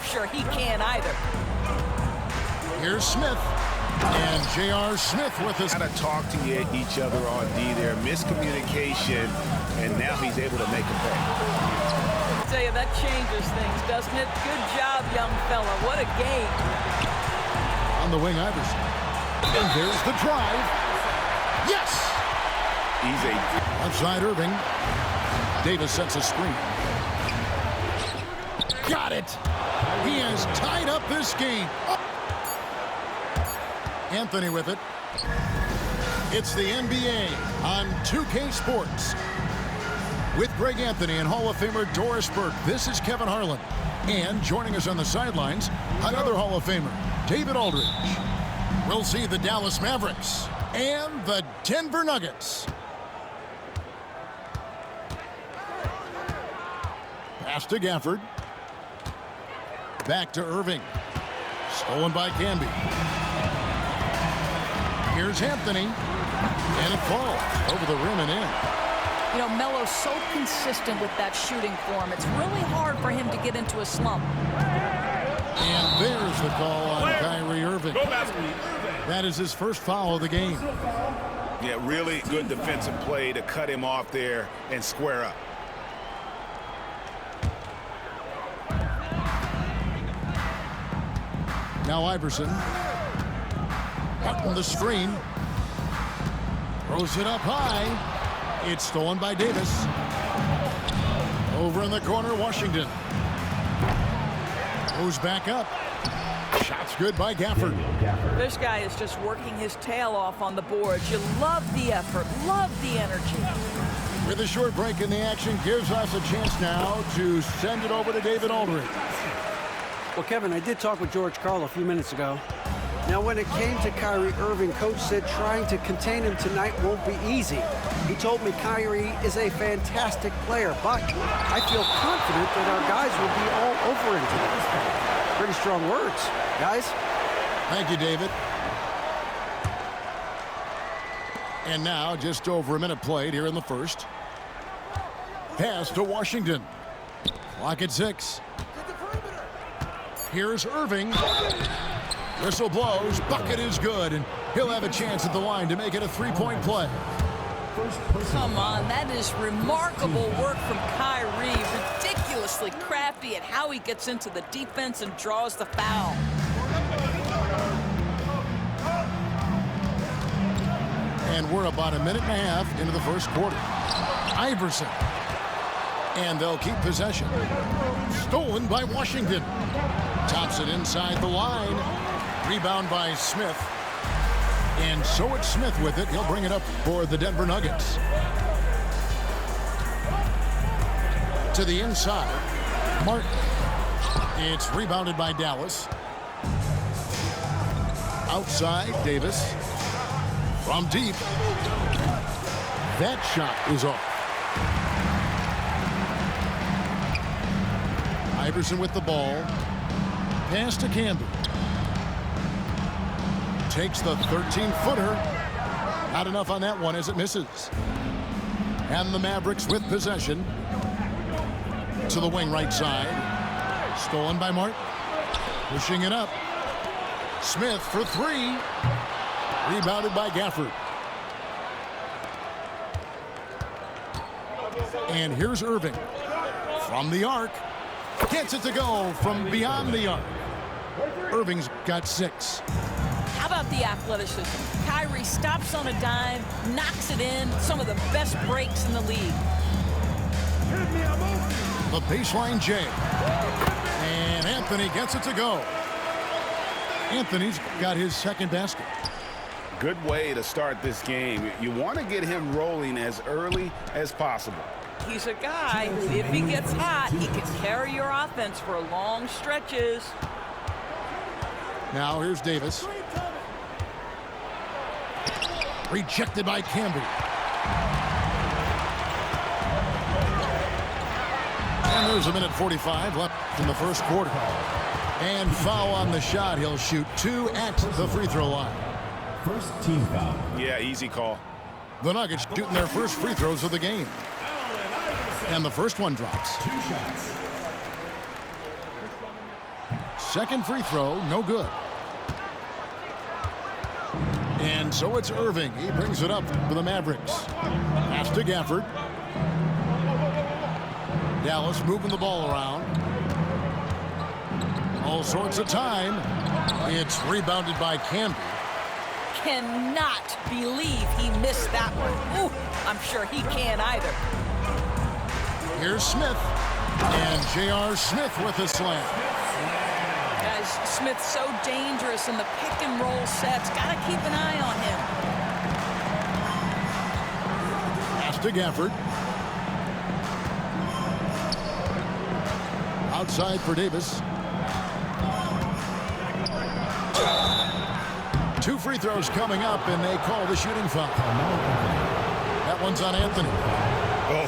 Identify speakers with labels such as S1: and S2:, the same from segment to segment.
S1: sure he can either.
S2: Here's Smith. And J.R. Smith with us.
S3: Got to talk to each other on D there. Miscommunication, and now he's able to make a play.
S1: I tell you, that changes things, doesn't it? Good job, young fella. What a game.
S2: On the wing, Iverson. And there's the drive. Yes!
S3: He's a...
S2: Outside Irving. Davis sets a screen. Got it! He has tied up this game. Anthony with it. It's the NBA on 2K Sports. With Greg Anthony and Hall of Famer Doris Burke, this is Kevin Harlan. And joining us on the sidelines, another Hall of Famer, David Aldridge. We'll see the Dallas Mavericks and the Denver Nuggets. Pass to Gafford. Back to Irving. Stolen by Canby. Here's Anthony. And it falls over the rim and in.
S1: You know, Melo's so consistent with that shooting form. It's really hard for him to get into a slump.
S2: And there's the call on Kyrie Irving. That is his first foul of the game.
S3: Yeah, really good defensive play to cut him off there and square up.
S2: Now Iverson. Cutting the screen. Throws it up high. It's stolen by Davis. Over in the corner, Washington. Goes back up. Shot's good by Gafford.
S1: This guy is just working his tail off on the boards. You love the effort, love the energy.
S2: With a short break in the action, gives us a chance now to send it over to David Aldridge.
S4: Well, Kevin, I did talk with George Karl a few minutes ago. Now, when it came to Kyrie Irving, Coach said trying to contain him tonight won't be easy. He told me Kyrie is a fantastic player, but I feel confident that our guys will be all over him tonight. Pretty strong words, guys.
S2: Thank you, David. And now, just over a minute played here in the first. Pass to Washington. Clock at 6. Here's Irving. Whistle blows. Bucket is good, and he'll have a chance at the line to make it a three-point play.
S1: Come on, that is remarkable work from Kyrie. Ridiculously crafty at how he gets into the defense and draws the foul.
S2: And we're about a minute and a half into the first quarter. Iverson. And they'll keep possession. Stolen by Washington. Tops it inside the line. Rebound by Smith. And so it's Smith with it. He'll bring it up for the Denver Nuggets. To the inside. Martin. It's rebounded by Dallas. Outside, Davis. From deep. That shot is off. Iverson with the ball. Pass to Canby. Takes the 13-footer. Not enough on that one as it misses. And the Mavericks with possession. To the wing right side. Stolen by Martin. Pushing it up. Smith for three. Rebounded by Gafford. And here's Irving. From the arc. Gets it to go from beyond the arc. Irving's got 6.
S1: How about the athleticism? Kyrie stops on a dime, knocks it in. Some of the best breaks in the league.
S2: The baseline J. And Anthony gets it to go. Anthony's got his second basket.
S3: Good way to start this game. You want to get him rolling as early as possible.
S1: He's a guy who, if he gets hot, he can carry your offense for long stretches.
S2: Now here's Davis. Rejected by Canby. And there's a minute 45 left in the first quarter. And foul on the shot. He'll shoot 2 at the free throw line.
S5: First team foul.
S3: Yeah, easy call.
S2: The Nuggets shooting their first free throws of the game. And the first one drops.
S5: 2 shots.
S2: second free throw, no good. And so it's Irving. He brings it up for the Mavericks. Pass to Gafford. Dallas moving the ball around. All sorts of time. It's rebounded by Camby.
S1: Cannot believe he missed that one. Ooh, I'm sure he can't either.
S2: Here's Smith. And J.R. Smith with a slam.
S1: Guys, Smith's so dangerous in the pick and roll sets. Got to keep an eye on him.
S2: Pass to Gafford. Outside for Davis. 2 free throws coming up, and they call the shooting foul. That one's on Anthony.
S3: Oh,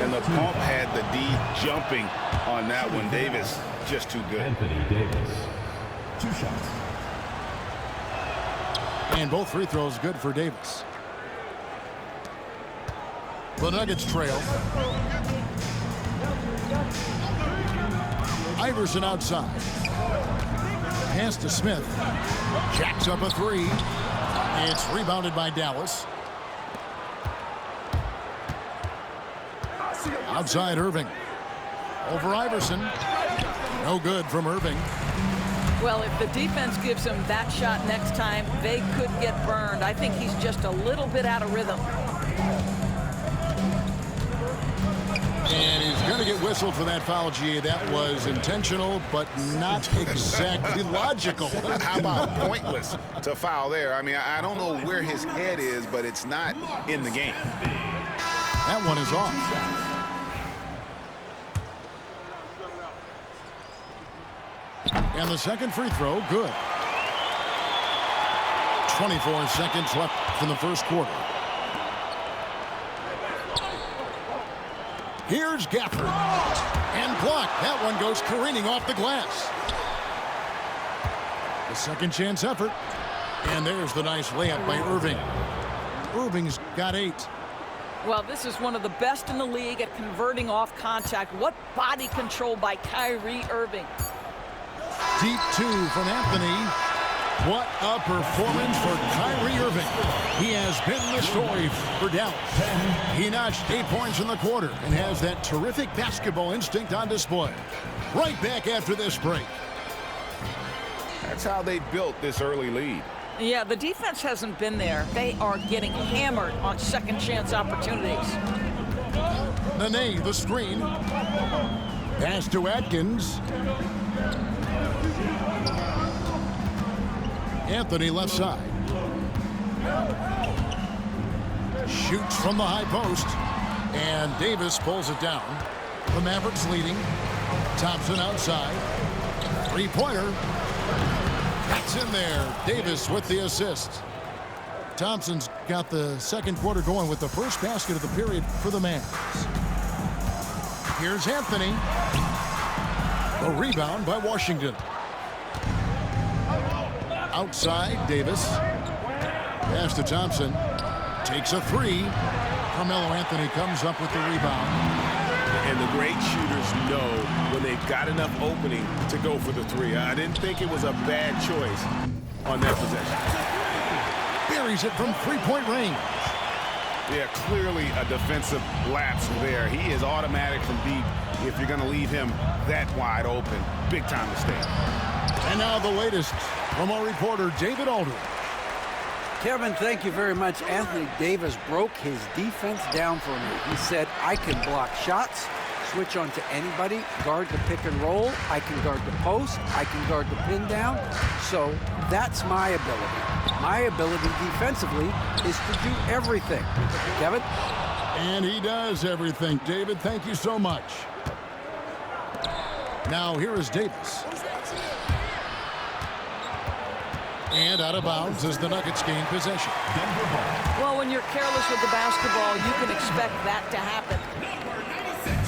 S3: and the pump had the D jumping on that one. Davis just too good.
S5: Anthony Davis. 2 shots.
S2: And both free throws good for Davis. The Nuggets trail. Iverson outside. Pass to Smith. Jacks up a 3. It's rebounded by Dallas. Outside Irving. Over Iverson. No good from Irving.
S1: Well, if the defense gives him that shot next time, they could get burned. I think he's just a little bit out of rhythm.
S2: And he's going to get whistled for that foul, G. That was intentional, but not exactly logical.
S3: How about pointless to foul there? I mean, I don't know where his head is, but it's not in the game.
S2: That one is off. And the second free throw, good. 24 seconds left in the first quarter. Here's Gafford. And blocked. That one goes careening off the glass. The second chance effort. And there's the nice layup by Irving. Irving's got 8.
S1: Well, this is one of the best in the league at converting off contact. What body control by Kyrie Irving.
S2: Deep 2 from Anthony. What a performance for Kyrie Irving. He has been the story for Dallas. He notched 8 points in the quarter and has that terrific basketball instinct on display. Right back after this break.
S3: That's how they built this early lead.
S1: Yeah, the defense hasn't been there. They are getting hammered on second chance opportunities.
S2: Nene, the screen. Pass to Atkins. Anthony left side. Shoots from the high post. And Davis pulls it down. The Mavericks leading. Thompson outside. 3-pointer. That's in there. Davis with the assist. Thompson's got the second quarter going with the first basket of the period for the Mavs. Here's Anthony. The rebound by Washington. Outside, Davis. Pass to Thompson. Takes a 3. Carmelo Anthony comes up with the rebound.
S6: And the great shooters know when they've got enough opening to go for the 3. I didn't think it was a bad choice on that possession.
S2: Buries it from 3-point range.
S3: Yeah, clearly a defensive lapse there. He is automatic from deep if you're going to leave him that wide open. Big time mistake.
S2: And now the latest from our reporter, David Aldridge.
S4: Kevin, thank you very much. Anthony Davis broke his defense down for me. He said, I can block shots, switch on to anybody, guard the pick and roll, I can guard the post, I can guard the pin down. So that's my ability. My ability defensively is to do everything. Kevin?
S2: And he does everything. David, thank you so much. Now here is Davis. And out of bounds as the Nuggets gain possession.
S1: Well, when you're careless with the basketball, you can expect that to happen.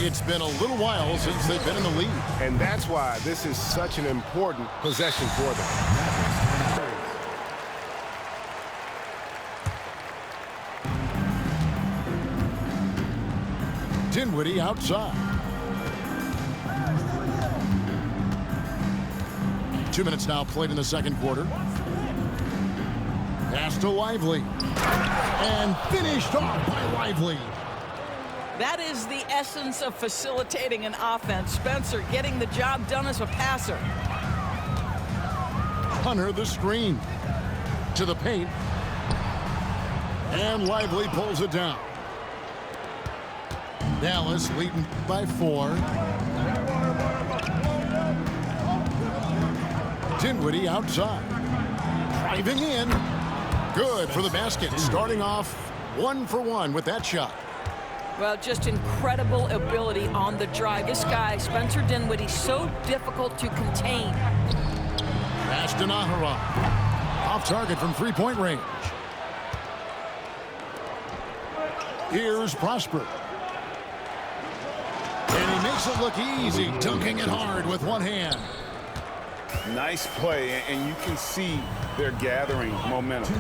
S2: It's been a little while since they've been in the lead.
S6: And that's why this is such an important possession for them.
S2: Dinwiddie outside. 2 minutes now played in the second quarter. Pass to Lively. And finished off by Lively.
S1: That is the essence of facilitating an offense. Spencer getting the job done as a passer.
S2: Hunter the screen. To the paint. And Lively pulls it down. Dallas leading by 4. Dinwiddie outside. Driving in. Good for the basket. Starting off 1 for 1 with that shot.
S1: Well, just incredible ability on the drive. This guy, Spencer Dinwiddie, so difficult to contain.
S2: Pass to Nahara. Off target from three-point range. Here's Prosper. And he makes it look easy, dunking it hard with one hand.
S3: Nice play, and you can see they're gathering momentum.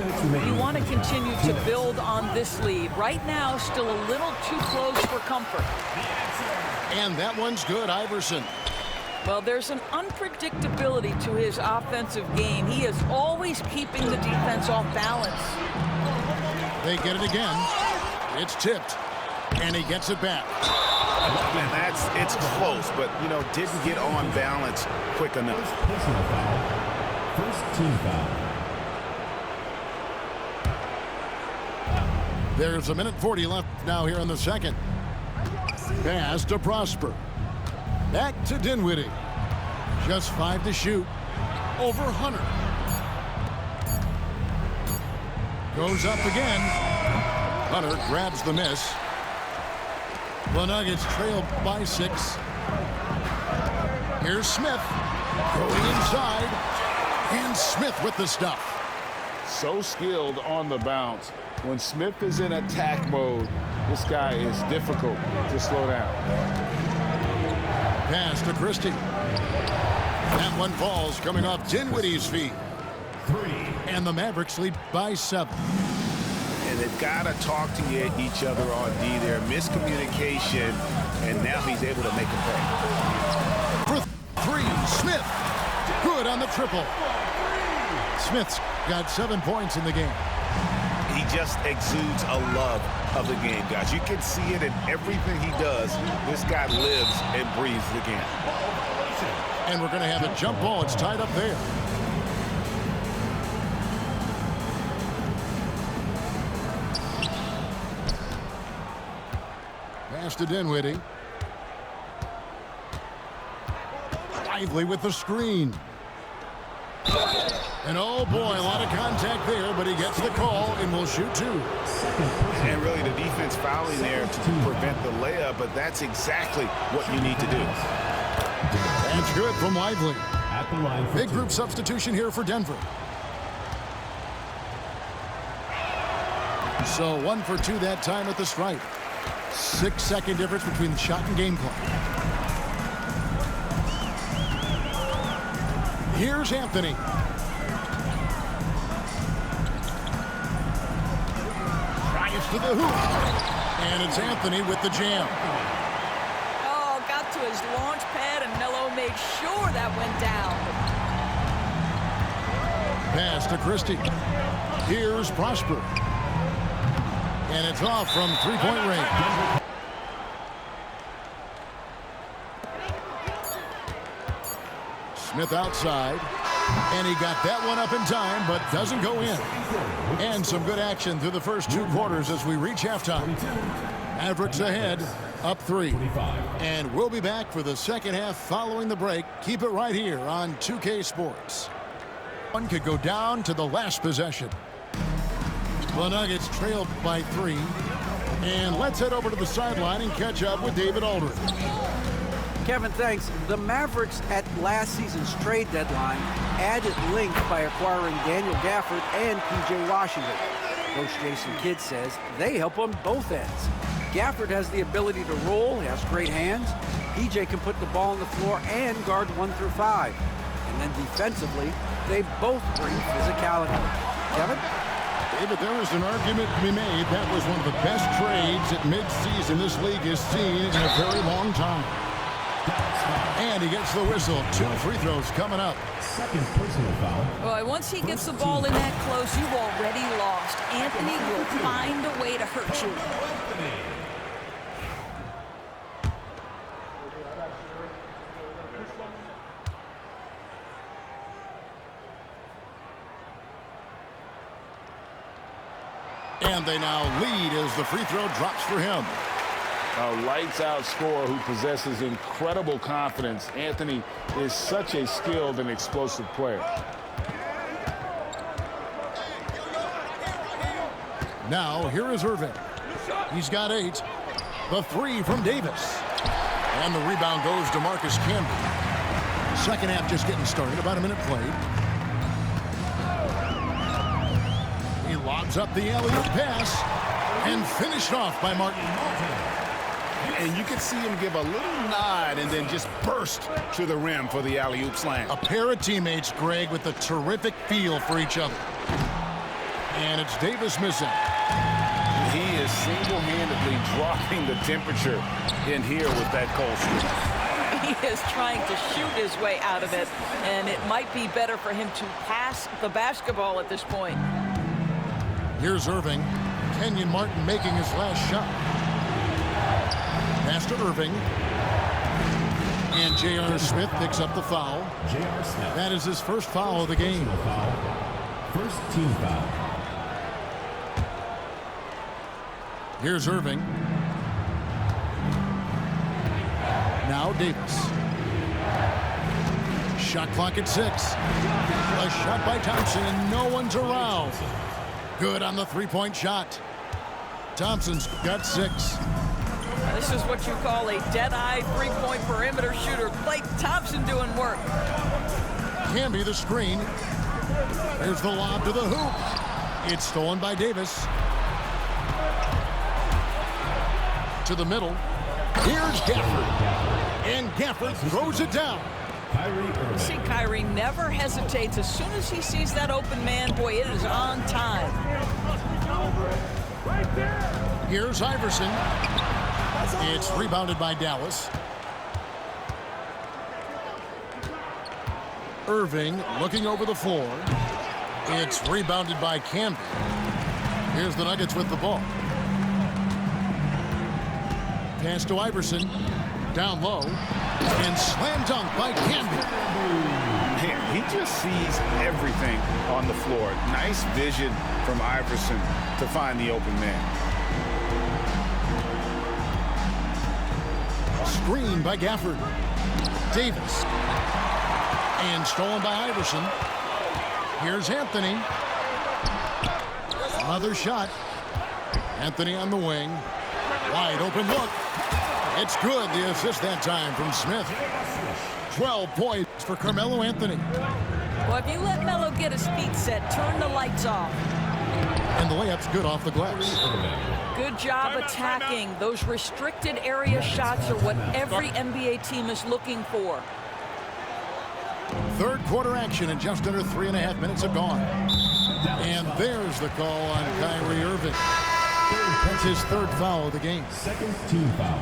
S1: You want to continue to build on this lead. Right now, still a little too close for comfort.
S2: And that one's good, Iverson.
S1: Well, there's an unpredictability to his offensive game. He is always keeping the defense off balance.
S2: They get it again. It's tipped, and he gets it back.
S3: And it's close, but, didn't get on balance quick enough.
S5: Personal foul. First team foul.
S2: There's 1:40 left now here in the second. Pass to Prosper. Back to Dinwiddie. Just 5 to shoot. Over Hunter. Goes up again. Hunter grabs the miss. The Nuggets trail by 6. Here's Smith. Going inside. And Smith with the stuff.
S3: So skilled on the bounce. When Smith is in attack mode, this guy is difficult to slow down.
S2: Pass to Christie. That one falls coming off Dinwiddie's feet.
S5: 3.
S2: And the Mavericks lead by 7.
S3: And they've got to talk to each other on D there. Miscommunication, and now he's able to make a play.
S2: For 3, Smith. Good on the triple. Smith's got 7 points in the game.
S3: He just exudes a love of the game, guys. You can see it in everything he does. This guy lives and breathes the game.
S2: And we're going to have a jump ball. It's tied up there. Pass to Dinwiddie. Lively with the screen. And oh boy, a lot of contact there, but he gets the call and will shoot 2.
S3: And really the defense fouling there to prevent the layup, but that's exactly what you need to do.
S2: That's good from Lively.
S5: At the line for
S2: Big
S5: 2.
S2: group substitution here for Denver. So 1 for 2 that time at the stripe. 6-second difference between the shot and game clock. Here's Anthony. Drives to the hoop. And it's Anthony with the jam.
S1: Oh, got to his launch pad, and Melo made sure that went down.
S2: Pass to Christie. Here's Prosper. And it's off from three-point range. Smith outside. And he got that one up in time, but doesn't go in. And some good action through the first 2 quarters as we reach halftime. Mavericks ahead, up 3. And we'll be back for the second half following the break. Keep it right here on 2K Sports. One could go down to the last possession. The Nuggets trailed by 3. And let's head over to the sideline and catch up with David Aldridge.
S4: Kevin, thanks. The Mavericks at last season's trade deadline added length by acquiring Daniel Gafford and P.J. Washington. Coach Jason Kidd says they help on both ends. Gafford has the ability to roll, he has great hands. P.J. can put the ball on the floor and guard 1 through 5. And then defensively, they both bring physicality. Kevin?
S2: David, there is an argument to be made. That was one of the best trades at midseason this league has seen in a very long time. And he gets the whistle. 2 free throws coming up.
S5: Second personal foul.
S1: Well, once he gets the ball in that close, you've already lost. Anthony will find a way to hurt you.
S2: And they now lead as the free throw drops for him.
S6: A lights-out scorer who possesses incredible confidence. Anthony is such a skilled and explosive player.
S2: Now, here is Irving. He's got 8. The 3 from Davis. And the rebound goes to Marcus Camby. Second half just getting started. About a minute played. He lobs up the alley-oop pass. And finished off by Martin.
S3: And you can see him give a little nod and then just burst to the rim for the alley-oop slam.
S2: A pair of teammates, Greg, with a terrific feel for each other. And it's Davis missing.
S3: He is single-handedly dropping the temperature in here with that cold streak.
S1: He is trying to shoot his way out of it, and it might be better for him to pass the basketball at this point.
S2: Here's Irving. Kenyon Martin making his last shot. Pass to Irving. And J.R. Smith picks up the foul.
S5: J.R. Smith.
S2: That is his first foul of the game.
S5: Foul. First team foul.
S2: Here's Irving. Now Davis. Shot clock at 6. A shot by Thompson, and no one's around. Good on the three-point shot. Thompson's got 6.
S1: This is what you call a dead-eye three-point perimeter shooter. Klay Thompson doing work.
S2: Camby the screen. Here's the lob to the hoop. It's stolen by Davis. To the middle. Here's Gafford. And Gafford throws it down.
S1: You see, Kyrie never hesitates. As soon as he sees that open man, boy, it is on time.
S2: Here's Iverson. It's rebounded by Dallas. Irving looking over the floor. It's rebounded by Camby. Here's the Nuggets with the ball. Pass to Iverson. Down low. And slam dunk by Camby.
S3: Man, he just sees everything on the floor. Nice vision from Iverson to find the open man.
S2: Screen by Gafford. Davis. And stolen by Iverson. Here's Anthony. Another shot. Anthony on the wing. Wide open look. It's good. The assist that time from Smith. 12 points for Carmelo Anthony.
S1: Well, if you let Melo get his feet set, turn the lights off.
S2: And the layup's good off the glass.
S1: Good job attacking. Those restricted area shots are what every NBA team is looking for.
S2: Third quarter action, and just under 3.5 minutes have gone. And there's the call on Kyrie Irving. That's his third foul of the game.
S5: Second team foul.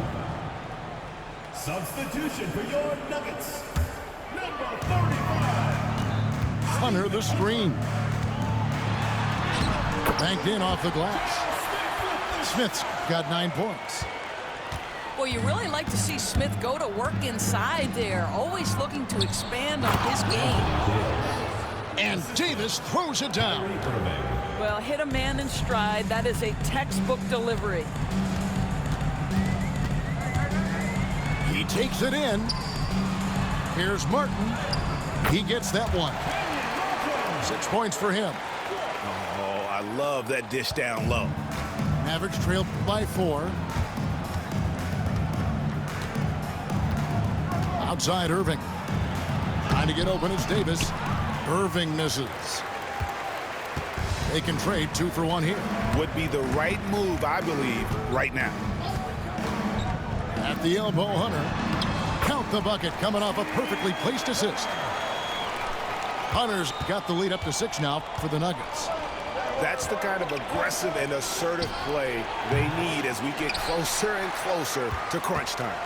S5: Substitution for your Nuggets. Number 35.
S2: Hunter the screen. Banked in off the glass. Smith's got 9 points.
S1: Well, you really like to see Smith go to work inside there, always looking to expand on his game.
S2: And Davis throws it down.
S1: Well, hit a man in stride. That is a textbook delivery.
S2: He takes it in. Here's Martin. He gets that one. 6 points for him.
S3: Oh, I love that dish down low.
S2: Mavericks trail by 4. Outside Irving. Trying to get open, it's Davis. Irving misses. They can trade 2 for 1 here.
S3: Would be the right move, I believe, right now.
S2: At the elbow, Hunter. Count the bucket, coming off a perfectly placed assist. Hunter's got the lead up to 6 now for the Nuggets.
S3: That's the kind of aggressive and assertive play they need as we get closer and closer to crunch time.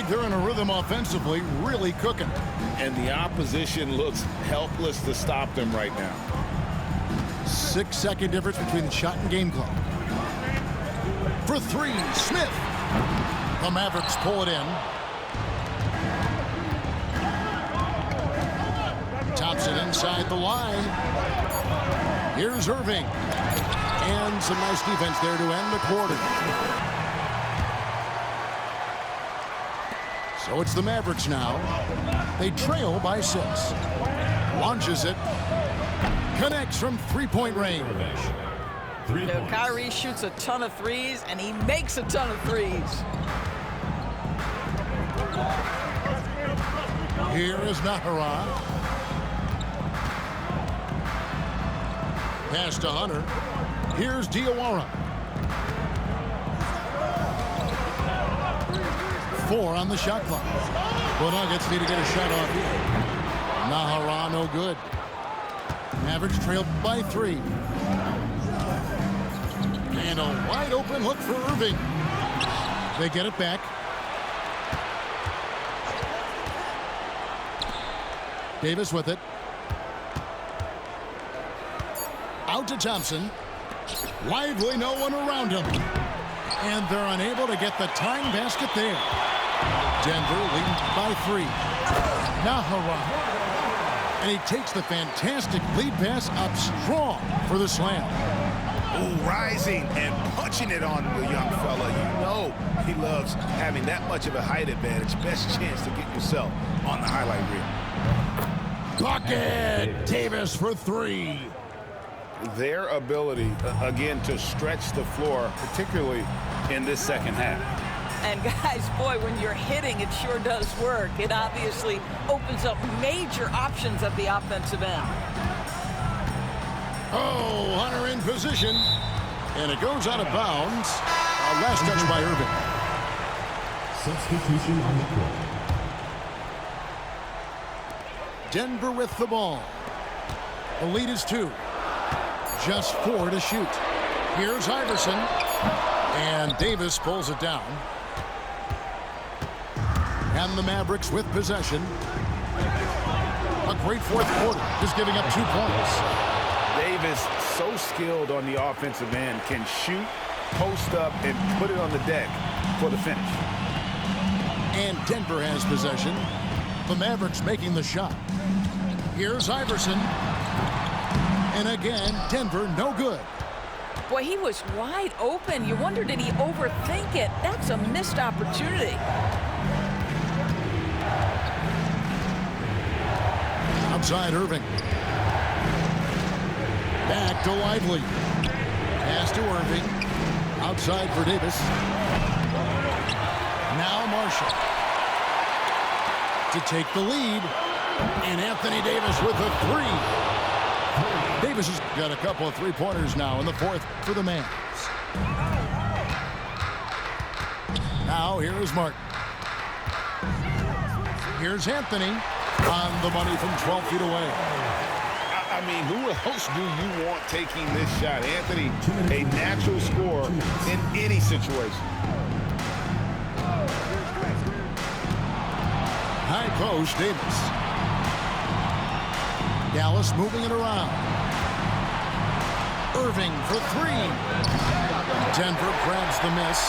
S2: like they're in a rhythm offensively, really cooking.
S6: And the opposition looks helpless to stop them right now.
S2: 6-second difference between the shot and game clock. For three, Smith. The Mavericks pull it in. Thompson inside the line. Here's Irving. And some nice defense there to end the quarter. So it's the Mavericks now. They trail by 6. Launches it. Connects from three-point range.
S1: Kyrie shoots a ton of threes, and he makes a ton of threes.
S2: Here is Nahara. Pass to Hunter. Here's Diawara. 4 on the shot clock. The Nuggets need to get a shot off here. Nahara, no good. Mavericks trailed by 3. And a wide open look for Irving. They get it back. Davis with it. Out to Thompson. Lively, no one around him. And they're unable to get the tying basket there. Denver leading by 3. Nahara. And he takes the fantastic lead pass up strong for the slam.
S3: Oh, rising and punching it on the young fella. You know he loves having that much of a height advantage. Best chance to get yourself on the highlight reel.
S2: Bucket! Davis for 3.
S3: Their ability, again, to stretch the floor, particularly in this second half.
S1: And guys, boy, when you're hitting, it sure does work. It obviously opens up major options at the offensive end.
S2: Oh, Hunter in position. And it goes out of bounds. Last touch by Irving.
S5: Substitution on the court.
S2: Denver with the ball. The lead is 2. Just 4 to shoot. Here's Iverson. And Davis pulls it down. And the Mavericks with possession. A great fourth quarter, just giving up 2 points.
S3: Davis, so skilled on the offensive end, can shoot, post up, and put it on the deck for the finish.
S2: And Denver has possession. The Mavericks making the shot. Here's Iverson. And again, Denver no good.
S1: Boy, he was wide open. You wonder, did he overthink it? That's a missed opportunity.
S2: Outside Irving. Back to Lively. Pass to Irving. Outside for Davis. Now Marshall. To take the lead. And Anthony Davis with a 3. Davis has got a couple of 3-pointers now in the 4th for the Mavs. Now here is Martin. Here's Anthony on the money from 12 feet away.
S3: I mean, who else do you want taking this shot? Anthony, a natural scorer in any situation.
S2: High post, Davis. Dallas moving it around. Irving for 3. Denver grabs the miss.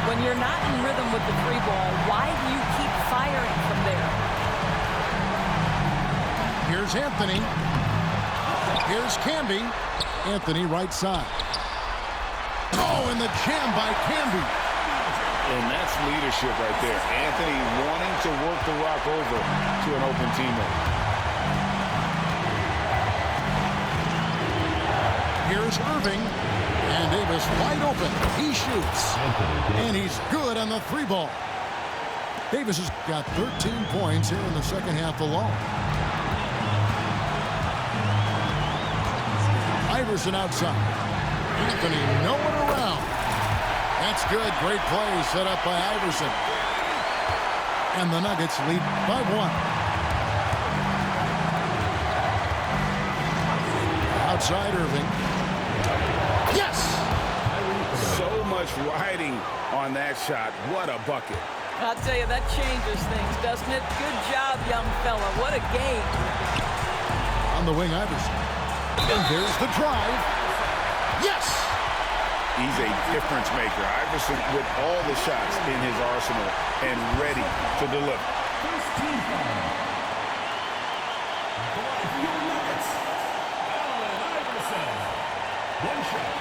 S1: When you're not in rhythm with the 3-ball, why do you keep firing from there?
S2: Here's Anthony. Here's Camby. Anthony right side. Oh, and the jam by Camby.
S3: And that's leadership right there. Anthony wanting to work the rock over to an open teammate.
S2: Here's Irving. And Davis wide open. He shoots. And he's good on the 3-ball. Davis has got 13 points here in the second half alone. Iverson outside. Anthony, no one around. That's good. Great play set up by Iverson. And the Nuggets lead by 1. Outside Irving. Yes!
S3: So much riding on that shot. What a bucket.
S1: I'll tell you, that changes things, doesn't it? Good job, young fella. What a game.
S2: On the wing, Iverson. And there's the drive. Yes!
S3: He's a difference maker. Iverson with all the shots in his arsenal and ready to deliver.
S5: First team foul. Your Nuggets. Allen Iverson. One shot.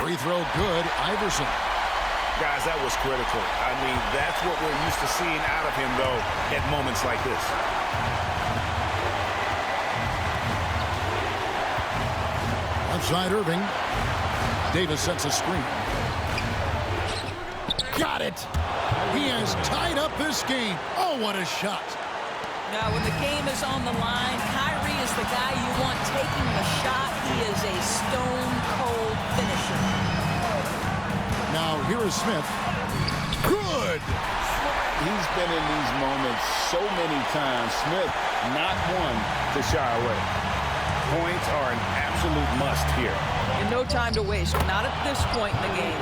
S2: Free throw good, Iverson.
S3: Guys, that was critical. I mean, that's what we're used to seeing out of him, though, at moments like this.
S2: Outside Irving. Davis sets a screen. Got it! He has tied up this game. Oh, what a shot.
S1: Now, when the game is on the line, Kyrie is the guy you want taking the shot. He is a stone-cold finisher.
S2: Now, here is Smith. Good!
S3: He's been in these moments so many times. Smith, not one to shy away. Points are an absolute must here.
S1: And no time to waste, not at this point in the game.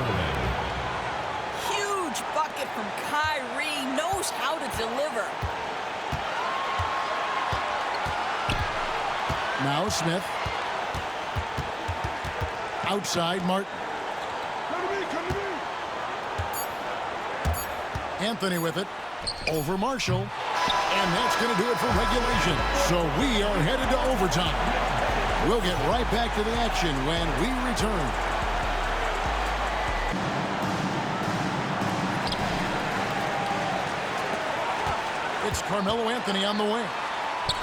S1: Huge bucket from Kyrie, knows how to deliver.
S2: Now Smith. Outside Martin. Anthony with it. Over Marshall. And that's going to do it for regulation. So we are headed to overtime. We'll get right back to the action when we return. It's Carmelo Anthony on the wing.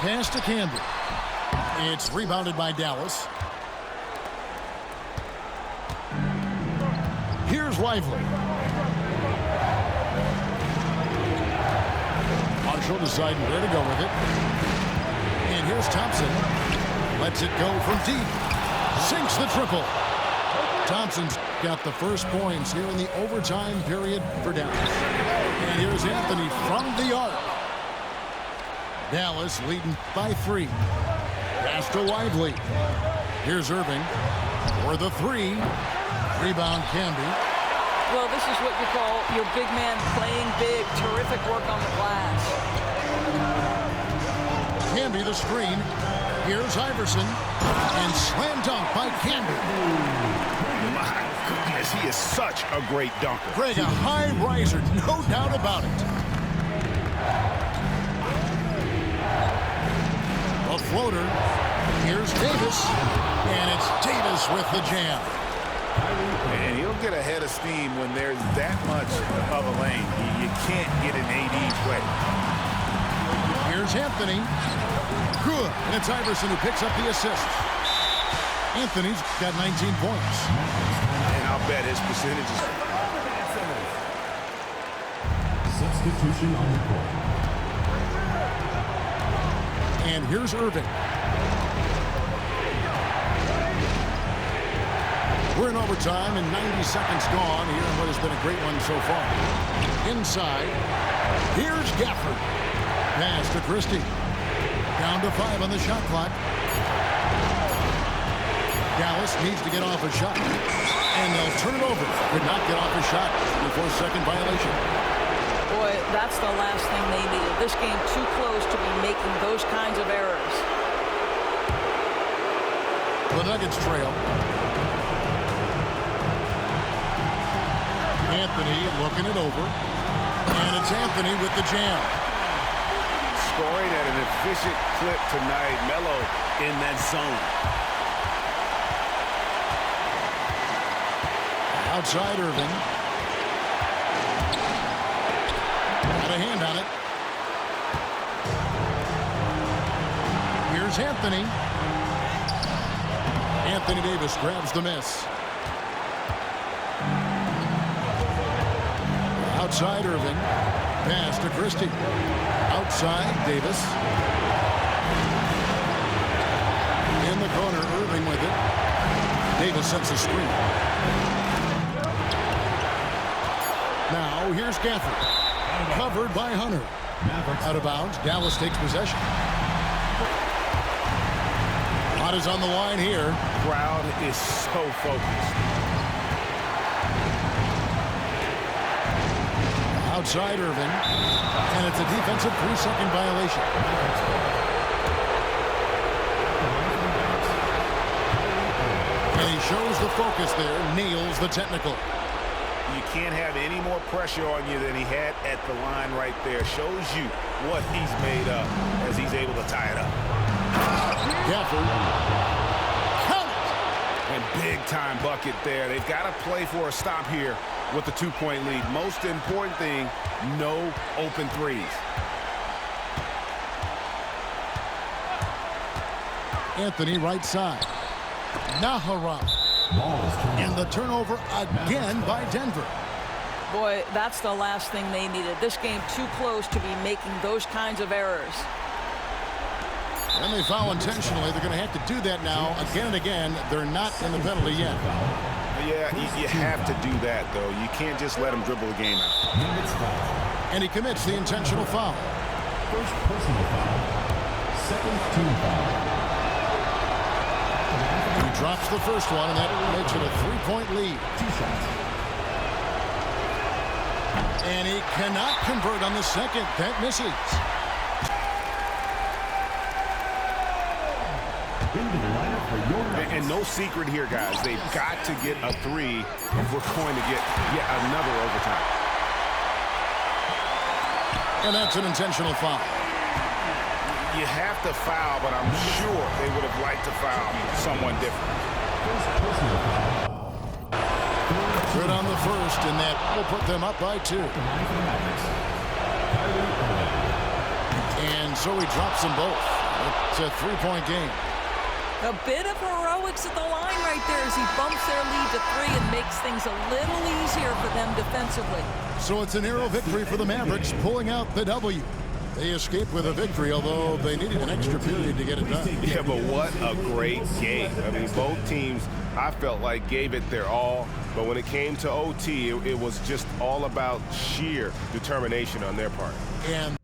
S2: Pass to Camden. It's rebounded by Dallas. Here's Lively. Marshall deciding where to go with it. And here's Thompson. Lets it go from deep. Sinks the triple. Thompson's got the first points here in the overtime period for Dallas. And here's Anthony from the arc. Dallas leading by 3. Pass to Lively. Here's Irving for the 3. Rebound Camby.
S1: Well, this is what you call your big man playing big. Terrific work on the glass.
S2: Camby the screen. Here's Iverson. And slam dunk by Camby.
S3: My goodness, he is such a great dunker.
S2: Greg, a high riser, no doubt about it. A floater. Here's Davis. And it's Davis with the jam.
S3: And he'll get a head of steam when there's that much of a lane. You can't get an AD play.
S2: Here's Anthony. Good. And it's Iverson who picks up the assist. Anthony's got 19 points.
S3: And I'll bet his percentages.
S5: Substitution on the court.
S2: And here's Irving. We're in overtime and 90 seconds gone here in what has been a great one so far. Inside, here's Gafford. Pass to Christie. Down to 5 on the shot clock. Dallas needs to get off a shot. And they'll turn it over. Could not get off a shot before second violation.
S1: Boy, that's the last thing they needed. This game too close to be making those kinds of errors.
S2: The Nuggets trail. Anthony looking it over. And it's Anthony with the jam.
S3: Scoring at an efficient clip tonight. Melo in that zone.
S2: Outside Irving. Got a hand on it. Here's Anthony. Anthony Davis grabs the miss. Outside Irving. Pass to Christie. Outside Davis. In the corner, Irving with it. Davis sets a screen. Now here's Gafford. Covered by Hunter. Out of bounds. Dallas takes possession. Lot is on the line here.
S3: Crowd is so focused.
S2: Outside Irving. And it's a defensive 3-second violation. And he shows the focus there. Nails the technical.
S3: You can't have any more pressure on you than he had at the line right there. Shows you what he's made of as he's able to tie it up.
S2: Gafford. Count it!
S3: And big-time bucket there. They've got to play for a stop here with the 2-point lead. Most important thing, no open threes.
S2: Anthony right side. Naharam. And the turnover again by Denver.
S1: Boy, that's the last thing they needed. This game too close to be making those kinds of errors.
S2: And they foul intentionally. They're going to have to do that now again and again. They're not in the penalty yet.
S3: Yeah, you have to do that, though. You can't just let him dribble the game out.
S2: And he commits the intentional foul.
S5: First personal foul. Second team foul.
S2: He drops the first one, and that makes it a 3-point lead.
S5: 2 shots.
S2: And he cannot convert on the second. That misses.
S5: Into the lineup for your Nuggets.
S3: And no secret here, guys. They've got to get a 3 if we're going to get yet another overtime.
S2: And that's an intentional foul.
S3: You have to foul, but I'm sure they would have liked to foul someone different.
S5: First personal foul.
S2: Good on the first, and that will put them up by 2. And so he drops them both. It's a 3-point game.
S1: A bit of heroics at the line right there as he bumps their lead to 3 and makes things a little easier for them defensively.
S2: So it's a narrow victory for the Mavericks, pulling out the W. They escaped with a victory, although they needed an extra period to get it done.
S3: Yeah, but what a great game. I mean, both teams, I felt like, gave it their all. But when it came to OT, it was just all about sheer determination on their part.
S2: And